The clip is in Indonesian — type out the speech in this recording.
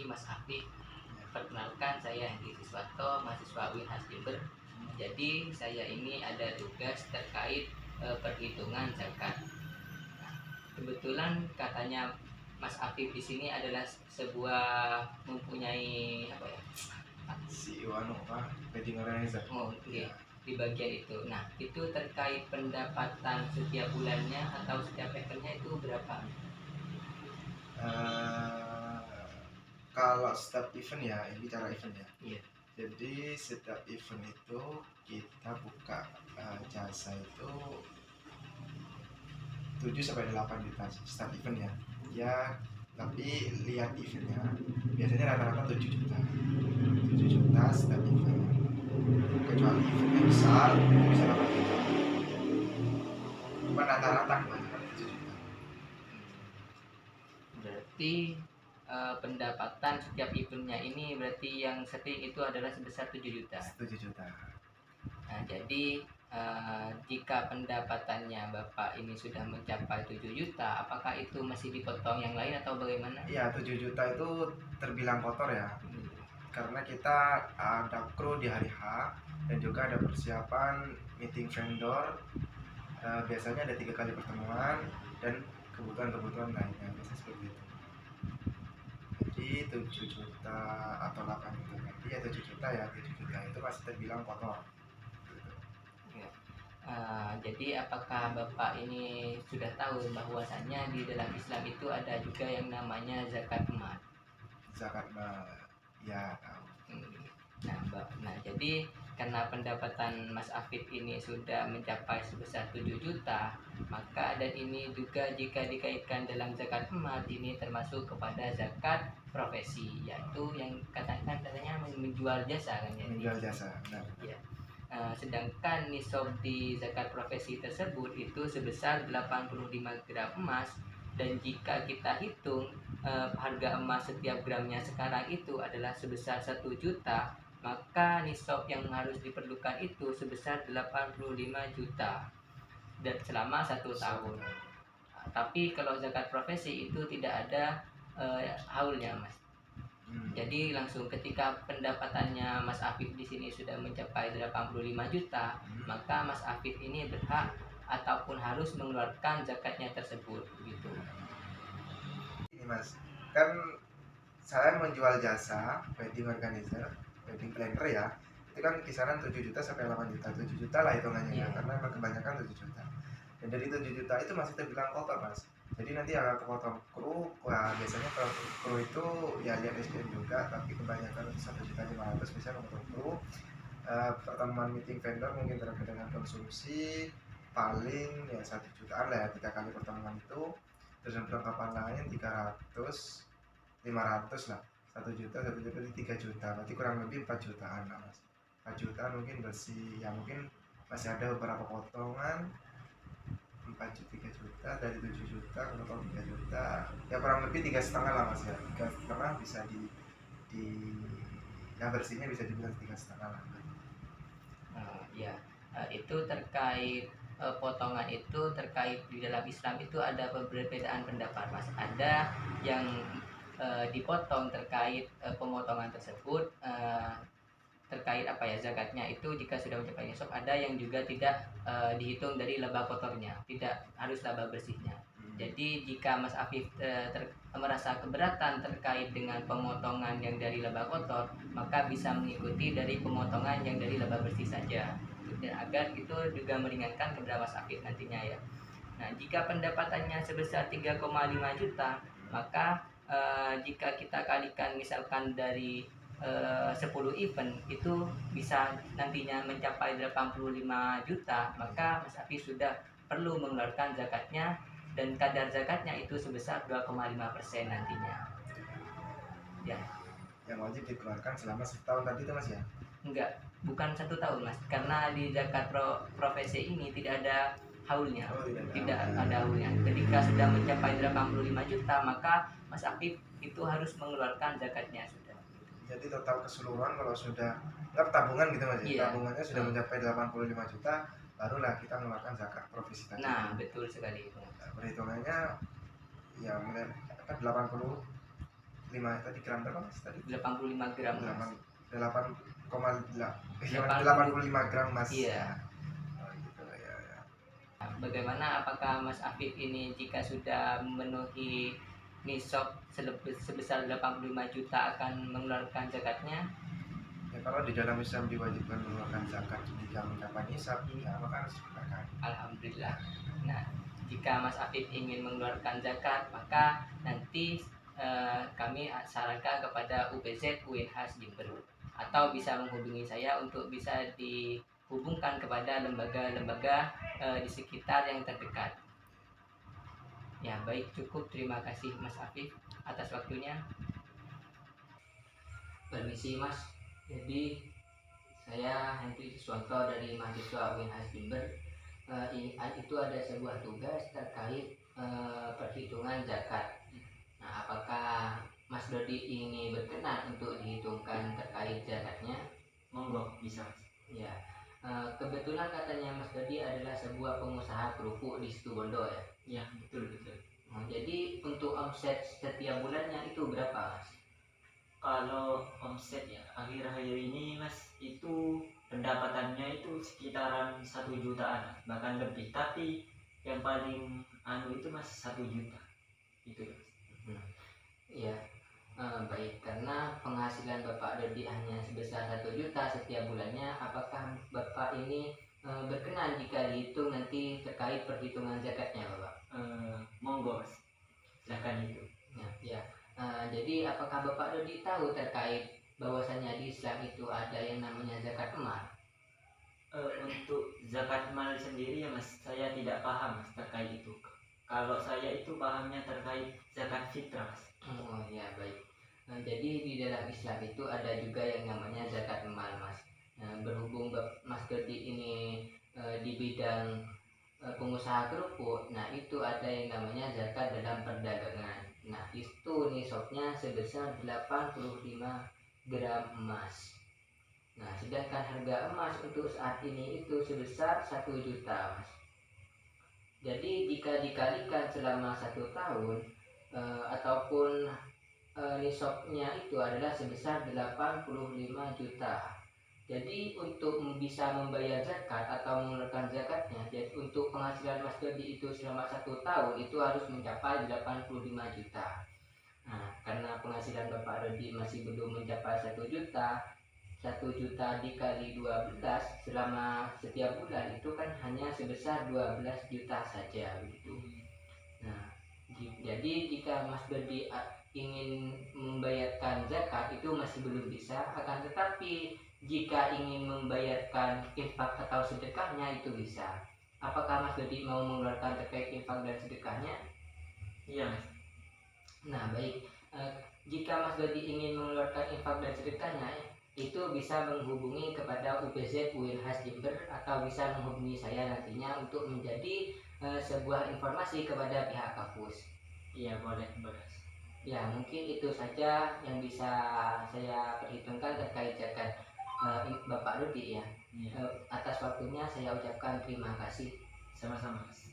Mas Afif. Perkenalkan, saya Hendy Siswanto, mahasiswa Unhas Jember. Jadi saya ini ada tugas terkait perhitungan zakat. Nah, kebetulan katanya Mas Afif di sini adalah sebuah mempunyai apa ya? CEO wedding organizer. Oh, iya. Di bagian itu. Nah, itu terkait pendapatan setiap bulannya atau setiap pekernya itu berapa? Kalau setiap event ya, ini bicara event ya. Iya. Jadi setiap event itu kita buka jasa itu 7 sampai 8 juta setiap event ya. Ya, tapi lihat eventnya biasanya rata-rata 7 juta. 7 juta setiap event. Kecuali eventnya besar, itu bisa 8 juta. Cuma rata-rata kebanyakan 7 juta. Berarti pendapatan setiap eventnya ini berarti yang sering itu adalah sebesar 7 juta. 7 juta. Nah, jadi jika pendapatannya Bapak ini sudah mencapai 7 juta, apakah itu masih dipotong yang lain atau bagaimana? Iya, 7 juta itu terbilang kotor ya. Karena kita ada kru di hari H dan juga ada persiapan meeting vendor. Biasanya ada 3 kali pertemuan dan kebutuhan-kebutuhan lainnya, biasanya seperti itu. Jadi 7 juta atau 8 juta nanti ya 7 juta ya 7 juta itu masih terbilang kotor. Ya. Jadi apakah Bapak ini sudah tahu bahwasannya di dalam Islam itu ada juga yang namanya zakat emas? Zakat ya tahu. Nah, jadi karena pendapatan Mas Afif ini sudah mencapai sebesar 7 juta, maka dan ini juga jika dikaitkan dalam zakat emas ini termasuk kepada zakat profesi, yaitu yang katanya menjual jasa kan ya. Menjual jasa, benar. Ya. Sedangkan nisab di zakat profesi tersebut itu sebesar 85 gram emas, dan jika kita hitung harga emas setiap gramnya sekarang itu adalah sebesar 1 juta, maka nisab yang harus diperlukan itu sebesar 85 juta dan selama 1 tahun. Tapi kalau zakat profesi itu tidak ada haulnya, Mas. Jadi langsung ketika pendapatannya Mas Afif di sini sudah mencapai 85 juta, maka Mas Afif ini berhak ataupun harus mengeluarkan zakatnya tersebut gitu. Ini Mas, kan saya menjual jasa wedding organizer, wedding planner ya. Itu kan kisaran 7 juta sampai 8 juta. 7 juta lah hitungannya ya, karena kebanyakan 7 juta. Dan dari 7 juta itu masih terbilang kotor, Mas. Jadi nanti agak kepotong kru, biasanya kalau kru itu ya lihat SPM juga, tapi kebanyakan 1.500.000 biasanya memotong kru. Pertemuan meeting vendor mungkin terkait dengan konsumsi paling ya 1 jutaan lah ya 3 kali pertemuan itu. Terus perlengkapan lain 300, 500 lah, 1 juta 3 juta, berarti kurang lebih 4 jutaan lah Mas. 4 jutaan mungkin bersih ya, mungkin masih ada beberapa potongan 3 juta dari 7 juta kalau 3 juta ya kurang lebih 3,5 lah Mas ya, 3,5 bisa di ya bersihnya bisa dibilang 3,5 lah. Itu terkait potongan itu terkait di dalam Islam itu ada perbedaan pendapat, Mas. Ada yang dipotong terkait pemotongan tersebut terkait apa ya zakatnya itu jika sudah mencapai nisab. Ada yang juga tidak dihitung dari laba kotornya, tidak harus laba bersihnya. Jadi jika Mas Afif merasa keberatan terkait dengan pemotongan yang dari laba kotor, maka bisa mengikuti dari pemotongan yang dari laba bersih saja, dan agar itu juga meringankan kepada Mas Afif nantinya ya. Nah, jika pendapatannya sebesar 3,5 juta, maka jika kita kalikan misalkan dari 10 event itu bisa nantinya mencapai 85 juta, maka Mas Afif sudah perlu mengeluarkan zakatnya, dan kadar zakatnya itu sebesar 2,5% nantinya. Ya. Yang wajib dikeluarkan selama 1 tahun tadi itu Mas ya? Enggak, bukan 1 tahun Mas, karena di zakat profesi ini tidak ada haulnya. Tidak ada haulnya. Ketika sudah mencapai 85 juta, maka Mas Afif itu harus mengeluarkan zakatnya sudah. Jadi total keseluruhan kalau sudah tabungan gitu Mas ya? Iya. Tabungannya sudah mencapai 85 juta, barulah kita mengeluarkan zakat profesi tadi. Nah, betul sekali itu. Perhitungannya ya 80 5 tadi gram berapa mas tadi? 85 gram mas. 85 gram mas. Iya. Oh, gitu ya, ya. Bagaimana, apakah Mas Afif ini jika sudah memenuhi nisab sebesar 85 juta akan mengeluarkan zakatnya? Ya kalau di dalam Islam diwajibkan mengeluarkan zakat jika mencapai nisab, ya maka harus dikeluarkan. Alhamdulillah. Nah, jika Mas Afif ingin mengeluarkan zakat, maka nanti kami sarankan kepada UPZ UNHAS Jember, atau bisa menghubungi saya untuk bisa dihubungkan kepada lembaga-lembaga di sekitar yang terdekat. Ya baik, cukup. Terima kasih Mas Afif atas waktunya. Permisi Mas, jadi saya Hendri Siswanto dari mahasiswa UNHAS Jember. Itu ada sebuah tugas terkait perhitungan zakat. Nah, apakah Mas Dodi ini berkenan untuk dihitungkan terkait zakatnya? Monggo, bisa. Ya, kebetulan katanya Mas Dodi adalah sebuah pengusaha kerupuk di Situbondo ya? Ya, betul. Jadi untuk omset setiap bulannya itu berapa Mas? Kalau omset ya akhir-akhir ini Mas, itu pendapatannya itu sekitaran 1 jutaan, bahkan lebih. Tapi yang paling itu Mas 1 juta itu. Ya, baik. Karena penghasilan Bapak Dodi hanya sebesar 1 juta setiap bulannya, apakah Bapak ini berkenan jika dihitung nanti terkait perhitungan zakatnya Bapak? Monggo Mas, silakan itu. Ya. Jadi apakah Bapak Dodi tahu terkait bahwasanya di Islam itu ada yang namanya zakat mal? Untuk zakat mal sendiri ya Mas, saya tidak paham Mas terkait itu. Kalau saya itu pahamnya terkait zakat fitrah Mas. Oh ya, baik. Jadi di dalam Islam itu ada juga yang namanya zakat mal Mas. Berhubung Mas Dodi ini di bidang pengusaha kerupuk, nah itu ada yang namanya zakat dalam perdagangan. Nah itu nisabnya sebesar 85 gram emas. Nah sedangkan harga emas untuk saat ini itu sebesar 1 juta Mas. Jadi jika dikalikan selama 1 tahun ataupun nisabnya itu adalah sebesar 85 juta. Jadi untuk bisa membayar zakat atau mengeluarkan zakatnya, jadi untuk penghasilan Mas Dodi itu selama 1 tahun itu harus mencapai 85 juta. Nah, karena penghasilan Bapak Dodi masih belum mencapai 1 juta, 1 juta dikali 12 selama setiap bulan itu kan hanya sebesar 12 juta saja begitu. Nah, jadi jika Mas Dodi ingin membayarkan zakat itu masih belum bisa, akan tetapi jika ingin membayarkan infak atau sedekahnya itu bisa. Apakah Mas Dodi mau mengeluarkan terkait infak dan sedekahnya? Iya. Nah baik, jika Mas Dodi ingin mengeluarkan infak dan sedekahnya itu bisa menghubungi kepada UPZ UNHAS Jember, atau bisa menghubungi saya nantinya untuk menjadi sebuah informasi kepada pihak kampus. Iya, boleh. Ya mungkin itu saja yang bisa saya perhitungkan terkait zakat Bapak Dodi ya. Atas waktunya saya ucapkan terima kasih. Sama-sama Mas.